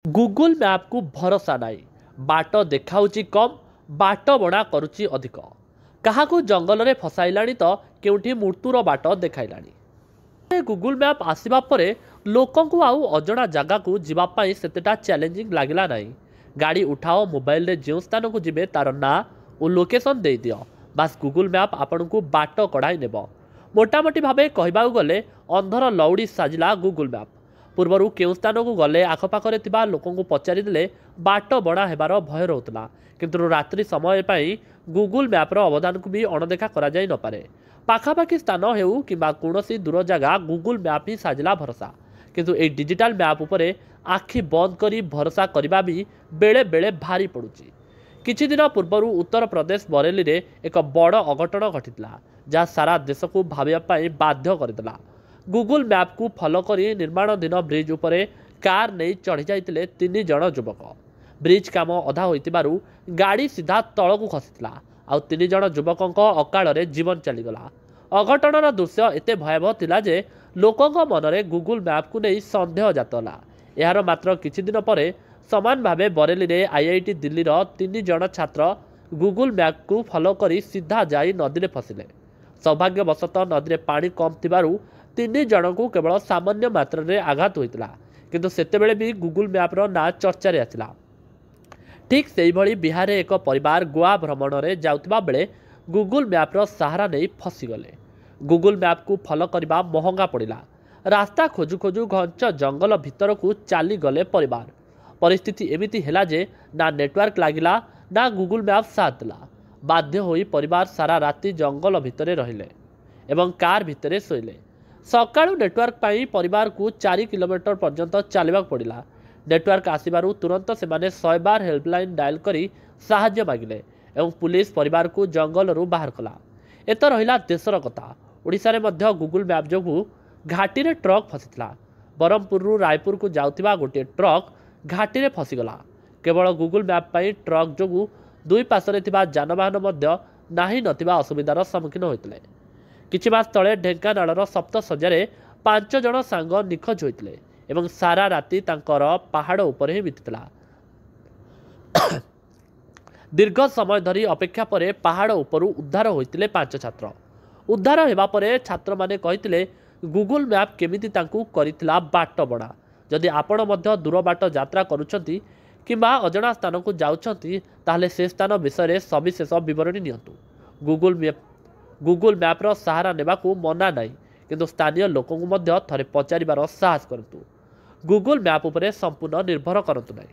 Google map को भरोसा नाई बाट देखाउची कम बाट बणा करुची अधिक क्या जंगल में फसाइलाणी तो केउठी मृत्युर बाट देखाइलाणी। गूगल मैप आसवा पर लोकंकु आउ अजणा जगह को जीवापाई सेतेटा चैलेंजिंग लागिला नाई। गाड़ी उठाओ मोबाइल रे जो स्थान को जिबे तार ना और लोकेशन दे दियो बास गूगल मैप आपन को बाट कढ़ाई नेब। मोटामोटी भावे कहबा गले अंधर लौड़ी साजिला गूगल मैप। पूर्वर केउं स्थान को गले आखपाखे थिबा लोकंकु पचारिदेले बाट बणा हेबार भय रोला, किंतु रात्रि समय पाई गूगल मैपर अवदान को भी अणदेखा करा जाई न पारे। पाखापाखि स्थान हेउ किंबा कोनोसी दूर जगह गूगल मैप ही साजिला भरोसा, किंतु ए डिजिटल मैप उपरे आखि बंद करी भरोसा करबा भी बेले बेले भारी पड़ुची। किछि दिन पूर्वर उत्तर प्रदेश बरेली रे एक बड़ अघटन घटिला जहाँ सारा देश को भाविया पाई बाध्य करदेला। गूगल मैप को फॉलो करी निर्माणाधीन ब्रिज उपरे कार नहीं चढ़ी जाइतिले 3 जण युवक। ब्रिज काम अधा होइतिबारु गाड़ी सीधा तल को खसीला आउ 3 जण युवकों अकाल रे जीवन चलीगला। अघटनर दृश्य एते भयावह थिला जे लोकंक मनरे गूगल मैप को नहीं संदेह जातला। यार मात्र किछि दिन परे समान भावे बरेली रे आईआईटी दिल्ली रो 3 जण छात्र गूगल मैप को फॉलो करी सीधा जाई नदी रे फसिले। सौभाग्यवशतः नदी रे पानी कम थिबारु 3 जण को केवल सामान्य मात्रा रे आघात होइतला, किंतु सेतेबेले भी गूगल मैपर ना चर्चा रे आसिला। ठीक सेही भली बिहार एक परिवार गोवा भ्रमण रे जाउथिबा बेले गूगल मैपर सहारा नहीं फसीगले। गूगल मैप को फॉलो करबा महंगा पड़िला। रास्ता खोजु खोजु घंच जंगल भितर को चली गले परिवार। परिस्थिति एमिति हेला जे ना नेटवर्क लागिला ना गूगल मैप साथ देला। बाध्य होई परिवार सारा राति जंगल भितरे रहिले एवं कार भितरे सोइले। सकाळु नेटवर्क पाई परिवार को 4 किलोमीटर पर्यंत चलवाक पड़िला। नेटवर्क आसिबारु तुरंत सेमाने 100 बार हेल्पलाइन डायल करी साहाय्य मागिले एवं पुलिस परिवार को जंगल रु बाहर कला। एत रहिला देशर कथा। ओडिसा रे मध्य गूगल मैप जोगु घाटी रे ट्रक फसितला। बरमपुर रु रायपुर को जाउथिबा गोटे ट्रक घाटी रे फसिगला। केवल गूगल मैप पाई ट्रक जोगु दुई पासरे थिबा जानवाहन मध्य नाही नथिबा असुविधार सम्मुखीन होइतले। किछि मास तले ढेंकानाळर सप्तसज्जारे 5 जण सांग निखोज होइतले एवं सारा राति तांकर पहाड़ उपर ही बीतिला। दीर्घ समय धरी अपेक्षा परे पहाड़ उपरु उद्धार होइतले 5 छात्र। उद्धार हेबा परे छात्र माने कहितले गूगल मैप केमिति तांकु करितला बाट बणा। जदि आपण मध्य दूर बाट यात्रा करूछंती किंबा अजणा स्थान को जाउछंती ताहले से स्थान विषय सविशेष विवरणी नियंतु। गूगल मैपर सहारा नेबाकू मना नाई, किंतु स्थानीय लोकंकु मध्य थरे पचारिबार साहस करतु। गूगल मैप उपरे संपूर्ण निर्भर करतु नाई।